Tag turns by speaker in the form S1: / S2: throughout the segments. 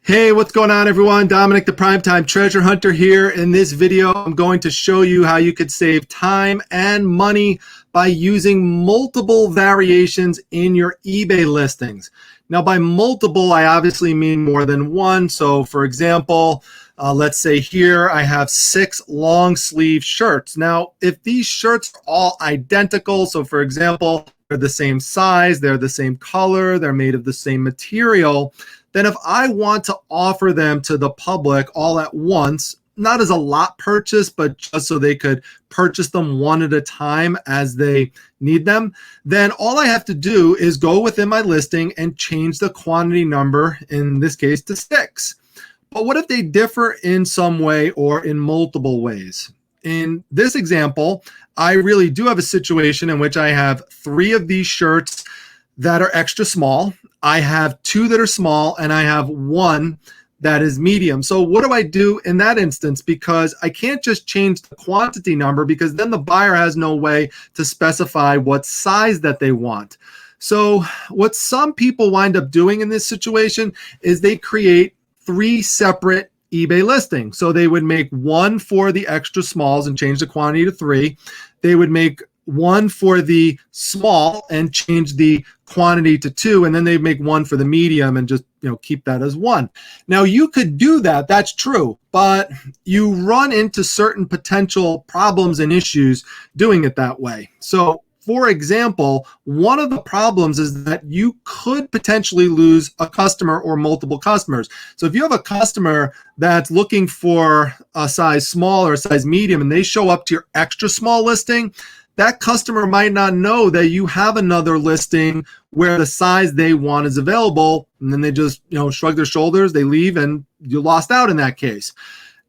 S1: Hey, what's going on everyone? Dominic the Primetime Treasure Hunter here. In this video, I'm going to show you how you could save time and money by using multiple variations in your eBay listings. Now by multiple, I obviously mean more than one. So for example, let's say here I have 6 long sleeve shirts. Now, if these shirts are all identical, so for example, they're the same size, they're the same color, they're made of the same material, then if I want to offer them to the public all at once, not as a lot purchase, but just so they could purchase them one at a time as they need them, then all I have to do is go within my listing and change the quantity number, in this case to 6. But what if they differ in some way or in multiple ways? In this example, I really do have a situation in which I have 3 of these shirts that are extra small. I have 2 that are small, and I have 1 that is medium. So what do I do in that instance? Because I can't just change the quantity number, because then the buyer has no way to specify what size that they want. So what some people wind up doing in this situation is they create 3 separate eBay listings. So they would make 1 for the extra smalls and change the quantity to 3. They would make 1 for the small and change the quantity to 2, and then they make 1 for the medium and just keep that as 1. Now you could do that, that's true, but you run into certain potential problems and issues doing it that way. So for example, one of the problems is that you could potentially lose a customer or multiple customers. So if you have a customer that's looking for a size small or a size medium and they show up to your extra small listing, that customer might not know that you have another listing where the size they want is available, and then they just shrug their shoulders, they leave, and you lost out in that case.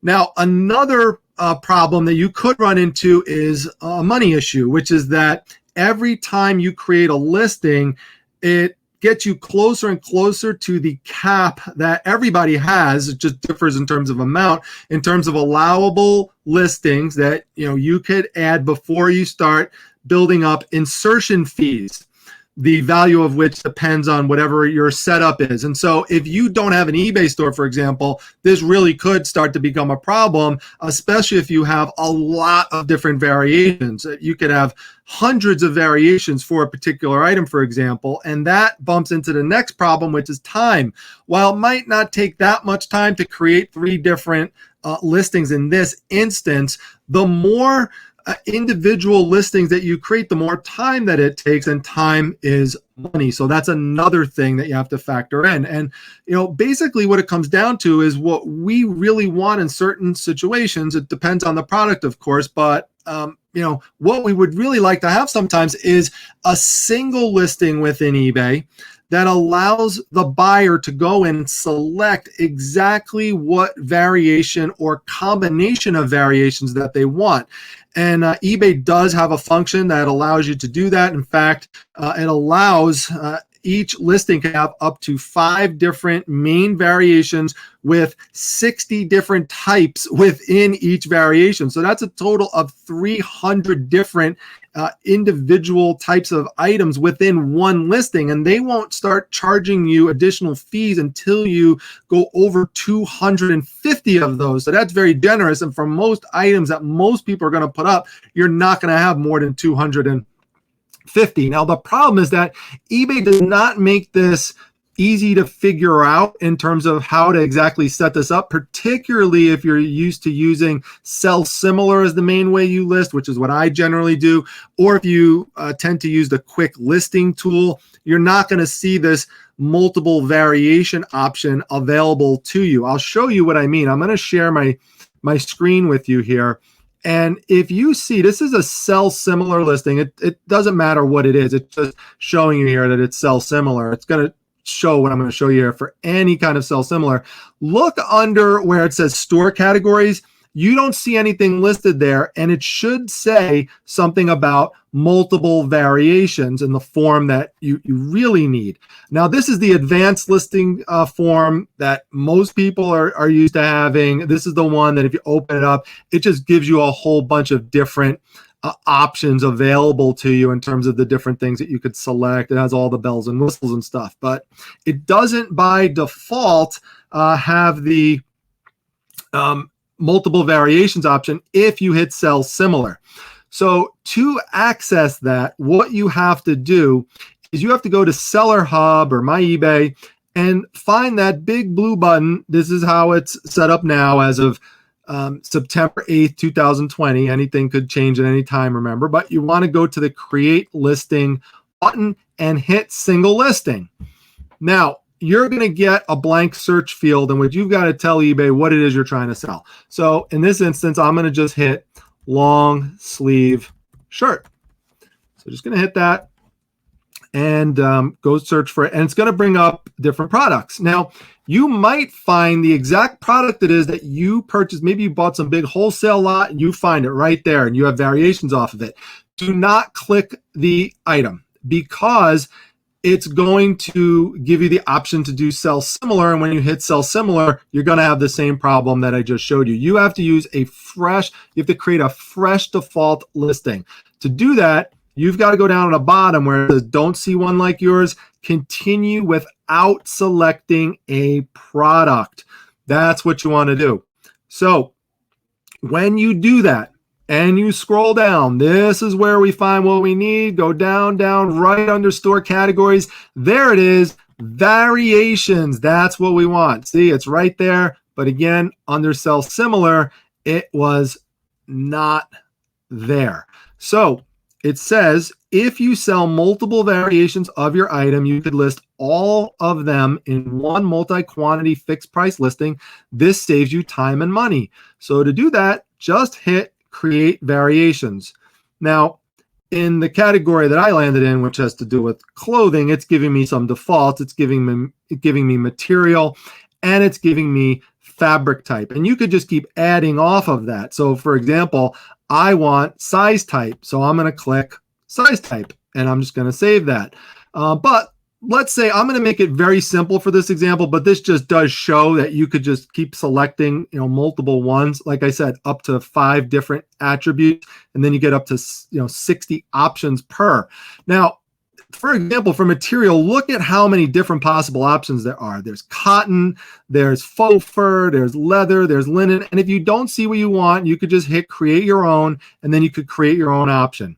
S1: Now, another problem that you could run into is a money issue, which is that every time you create a listing, it gets you closer and closer to the cap that everybody has. It just differs in terms of amount, in terms of allowable listings that you could add before you start building up insertion fees, the value of which depends on whatever your setup is. And so if you don't have an eBay store, for example, this really could start to become a problem, especially if you have a lot of different variations. You could have hundreds of variations for a particular item, for example, and that bumps into the next problem, which is time. While it might not take that much time to create 3 different listings in this instance, the more individual listings that you create, the more time that it takes, and time is money. So that's another thing that you have to factor in. And basically what it comes down to is what we really want in certain situations. It depends on the product, of course, but what we would really like to have sometimes is a single listing within eBay that allows the buyer to go in and select exactly what variation or combination of variations that they want. And eBay does have a function that allows you to do that. In fact, it allows each listing can have up to 5 different main variations with 60 different types within each variation. So that's a total of 300 different individual types of items within one listing, and they won't start charging you additional fees until you go over 250 of those. So that's very generous, and for most items that most people are going to put up, you're not going to have more than 250. Now the problem is that eBay does not make this easy to figure out in terms of how to exactly set this up, particularly if you're used to using sell similar as the main way you list, which is what I generally do, or if you tend to use the quick listing tool. You're not going to see this multiple variation option available to you. I'll show you what I mean. I'm going to share my screen with you here. And if you see, this is a sell similar listing. It doesn't matter what it is. It's just showing you here that it's sell similar. It's going to show what I'm going to show you here for any kind of sell similar. Look under where it says store categories. You don't see anything listed there, and it should say something about multiple variations in the form that you really need. Now, this is the advanced listing form that most people are used to having. This is the one that if you open it up, it just gives you a whole bunch of different options available to you in terms of the different things that you could select. It has all the bells and whistles and stuff, but it doesn't by default have the multiple variations option if you hit sell similar. So to access that, what you have to do is you have to go to Seller Hub or My eBay and find that big blue button. This is how it's set up now as of September 8th, 2020. Anything could change at any time, remember, but you want to go to the Create Listing button and hit Single Listing. Now, you're going to get a blank search field in which you've got to tell eBay what it is you're trying to sell. So in this instance, I'm going to just hit long sleeve shirt. So just going to hit that and go search for it. And it's going to bring up different products. Now, you might find the exact product it is that you purchased. Maybe you bought some big wholesale lot and you find it right there and you have variations off of it. Do not click the item because it's going to give you the option to do sell similar. And when you hit sell similar, you're going to have the same problem that I just showed you. You have to use you have to create a fresh default listing. To do that, you've got to go down to the bottom where it says don't see one like yours, continue without selecting a product. That's what you want to do. So when you do that, and you scroll down, this is where we find what we need. Go down, right under store categories. There it is, variations. That's what we want. See, it's right there. But again, under sell similar, it was not there. So it says, if you sell multiple variations of your item, you could list all of them in one multi-quantity fixed price listing. This saves you time and money. So to do that, just hit Create Variations. Now, in the category that I landed in, which has to do with clothing, it's giving me some defaults. It's giving me material, and it's giving me fabric type. And you could just keep adding off of that. So, for example, I want size type. So I'm going to click size type, and I'm just going to save that. But let's say I'm going to make it very simple for this example, but this just does show that you could just keep selecting, multiple ones. Like I said, up to 5 different attributes, and then you get up to, 60 options per. Now, for example, for material, look at how many different possible options there are. There's cotton, there's faux fur, there's leather, there's linen. And if you don't see what you want, you could just hit create your own, and then you could create your own option.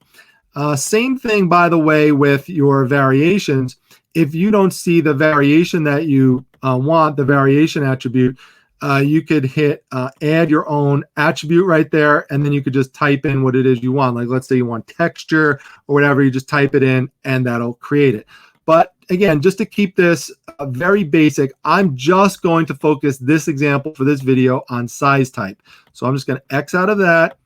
S1: Same thing, by the way, with your variations. If you don't see the variation that you want, the variation attribute, you could hit add your own attribute right there, and then you could just type in what it is you want. Like, let's say you want texture or whatever, you just type it in and that'll create it. But again, just to keep this very basic, I'm just going to focus this example for this video on size type. So I'm just going to X out of that.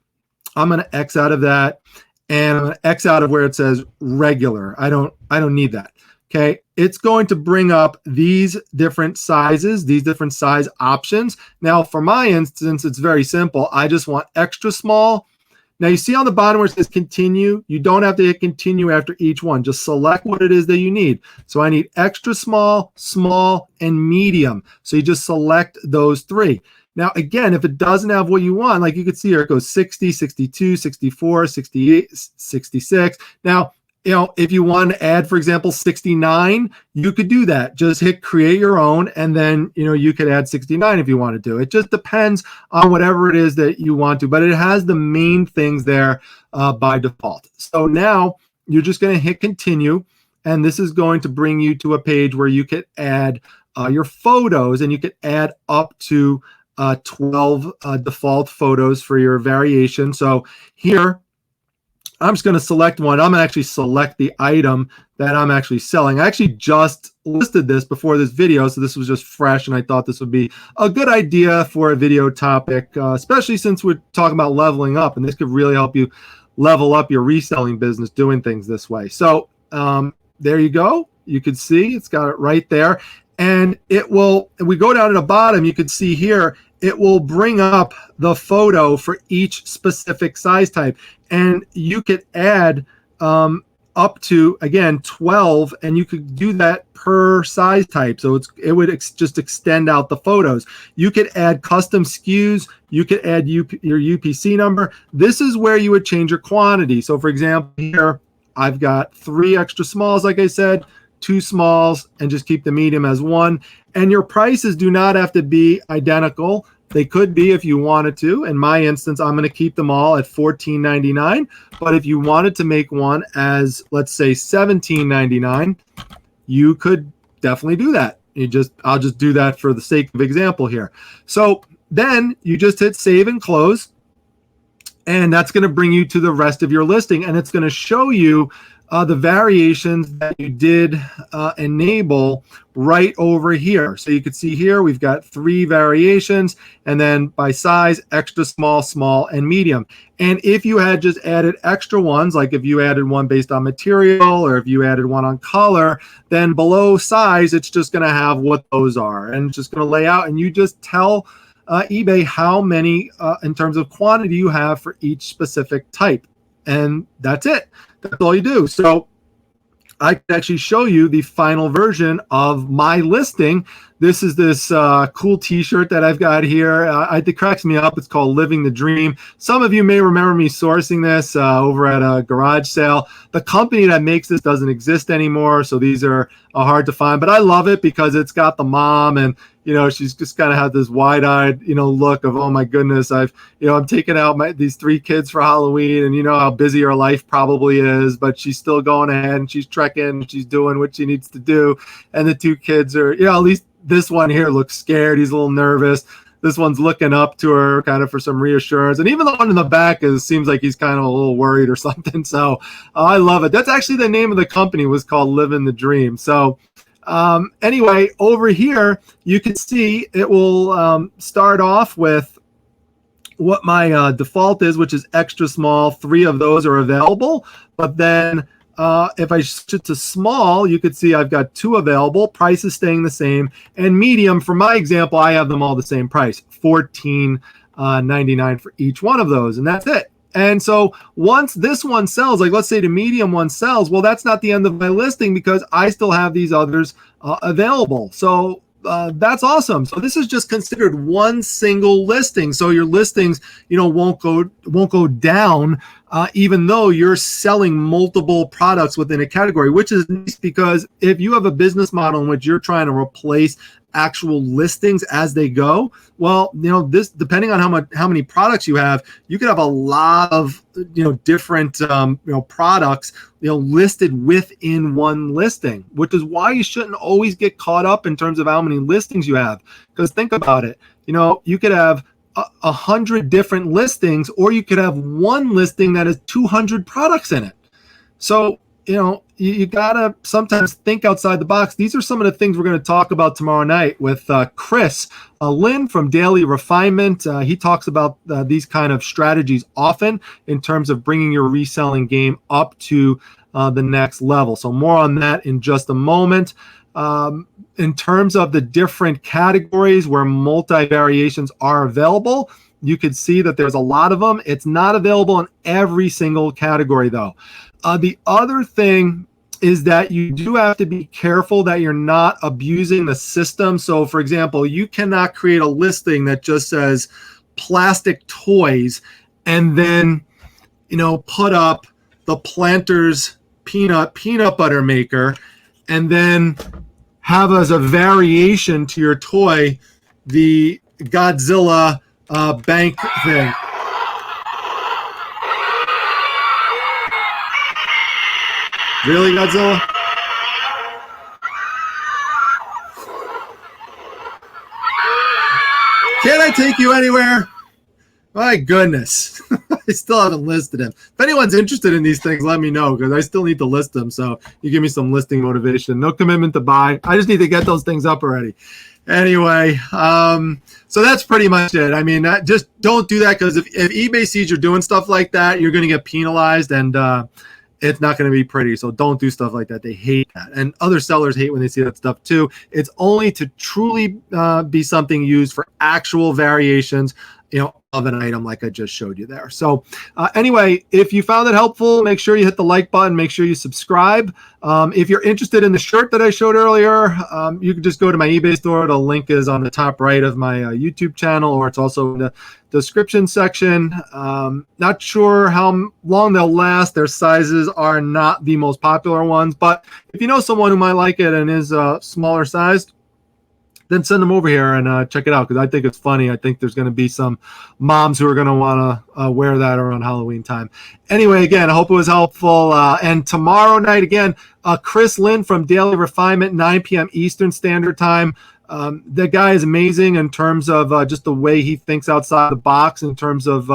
S1: I'm going to X out of that, and I'm going to X out of where it says regular. I don't need that. Okay, it's going to bring up these different sizes, these different size options. Now, for my instance, it's very simple. I just want extra small. Now, you see on the bottom where it says continue, you don't have to hit continue after each one. Just select what it is that you need. So I need extra small, small, and medium. So you just select those 3. Now, again, if it doesn't have what you want, like you can see here, it goes 60, 62, 64, 68, 66. Now, if you want to add, for example, 69, you could do that. Just hit create your own, and then, you could add 69 if you want to do it. It just depends on whatever it is that you want to, but it has the main things there by default. So now you're just going to hit continue, and this is going to bring you to a page where you could add your photos, and you could add up to 12 default photos for your variation. So here, I'm just going to select one. I'm going to actually select the item that I'm actually selling. I actually just listed this before this video, so this was just fresh, and I thought this would be a good idea for a video topic, especially since we're talking about leveling up, and this could really help you level up your reselling business doing things this way. So there you go. You can see it's got it right there. And it will, if we go down to the bottom, you can see here, it will bring up the photo for each specific size type. And you could add up to, again, 12, and you could do that per size type. So it would just extend out the photos. You could add custom SKUs. You could add your UPC number. This is where you would change your quantity. So for example, here I've got 3 extra smalls, like I said, 2 smalls, and just keep the medium as 1. And your prices do not have to be identical. They could be if you wanted to. In my instance, I'm going to keep them all at $14.99. But if you wanted to make one as, let's say, $17.99, you could definitely do that. I'll just do that for the sake of example here. So then you just hit save and close, and that's going to bring you to the rest of your listing, and it's going to show you the variations that you did enable right over here. So you can see here we've got 3 variations, and then by size, extra small, small, and medium. And if you had just added extra ones, like if you added one based on material, or if you added one on color, then below size, it's just going to have what those are, and it's just going to lay out, and you just tell eBay how many in terms of quantity you have for each specific type. And that's it. That's all you do. So I can actually show you the final version of my listing. This is this cool t-shirt that I've got here. It cracks me up. It's called Living the Dream. Some of you may remember me sourcing this over at a garage sale. The company that makes this doesn't exist anymore, so these are hard to find. But I love it because it's got the mom, and she's just kind of had this wide-eyed look of, oh my goodness, I'm taking out these 3 kids for Halloween, and how busy her life probably is, but she's still going ahead and she's trekking, and she's doing what she needs to do. And the 2 kids are, at least this one here looks scared. He's a little nervous. This one's looking up to her kind of for some reassurance. And even the one in the back seems like he's kind of a little worried or something. So I love it. That's actually the name of the company, was called Living the Dream. So anyway, over here, you can see it will start off with what my default is, which is extra small. 3 of those are available. But then if I switch it to small, you could see I've got 2 available. Price is staying the same. And medium, for my example, I have them all the same price, $14.99 for each one of those. And that's it. And so once this one sells, like let's say the medium one sells, well, that's not the end of my listing because I still have these others available. So that's awesome. So this is just considered one single listing. So your listings, won't go down, even though you're selling multiple products within a category, which is nice because if you have a business model in which you're trying to replace actual listings as they go, well, this, depending on how many products you have, you could have a lot of different products listed within one listing, which is why you shouldn't always get caught up in terms of how many listings you have. Because think about it, you could have 100 different listings, or you could have one listing that has 200 products in it. So you gotta sometimes think outside the box. These are some of the things we're going to talk about tomorrow night with Chris Lynn from Daily Refinement. He talks about these kind of strategies often in terms of bringing your reselling game up to the next level. So more on that in just a moment. In terms of the different categories where multi-variations are available, you could see that there's a lot of them. It's not available in every single category, though. The other thing is that you do have to be careful that you're not abusing the system. So, for example, you cannot create a listing that just says plastic toys and then, put up the Planters peanut butter maker and then have as a variation to your toy the Godzilla bank thing. Really, Godzilla? Can I take you anywhere? My goodness. I still haven't listed him. If anyone's interested in these things, let me know because I still need to list them. So you give me some listing motivation. No commitment to buy. I just need to get those things up already. Anyway, so that's pretty much it. I mean, just don't do that because if eBay sees you're doing stuff like that, you're going to get penalized and it's not going to be pretty. So don't do stuff like that. They hate that. And other sellers hate when they see that stuff too. It's only to truly be something used for actual variations of an item like I just showed you there. So anyway, if you found it helpful, make sure you hit the like button, make sure you subscribe. If you're interested in the shirt that I showed earlier, you can just go to my eBay store. The link is on the top right of my YouTube channel, or it's also in the description section. Not sure how long they'll last. Their sizes are not the most popular ones, but if you know someone who might like it and is smaller sized, then send them over here and check it out, because I think it's funny. I think there's going to be some moms who are going to want to wear that around Halloween time. Anyway, again, I hope it was helpful. And tomorrow night, again, Chris Lynn from Daily Refinement, 9 p.m. Eastern Standard Time. The guy is amazing in terms of just the way he thinks outside the box, in terms of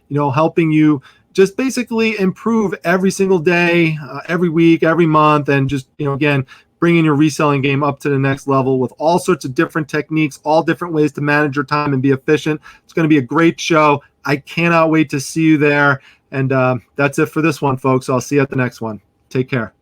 S1: helping you just basically improve every single day, every week, every month, and just again, bringing your reselling game up to the next level with all sorts of different techniques, all different ways to manage your time and be efficient. It's going to be a great show. I cannot wait to see you there. And that's it for this one, folks. I'll see you at the next one. Take care.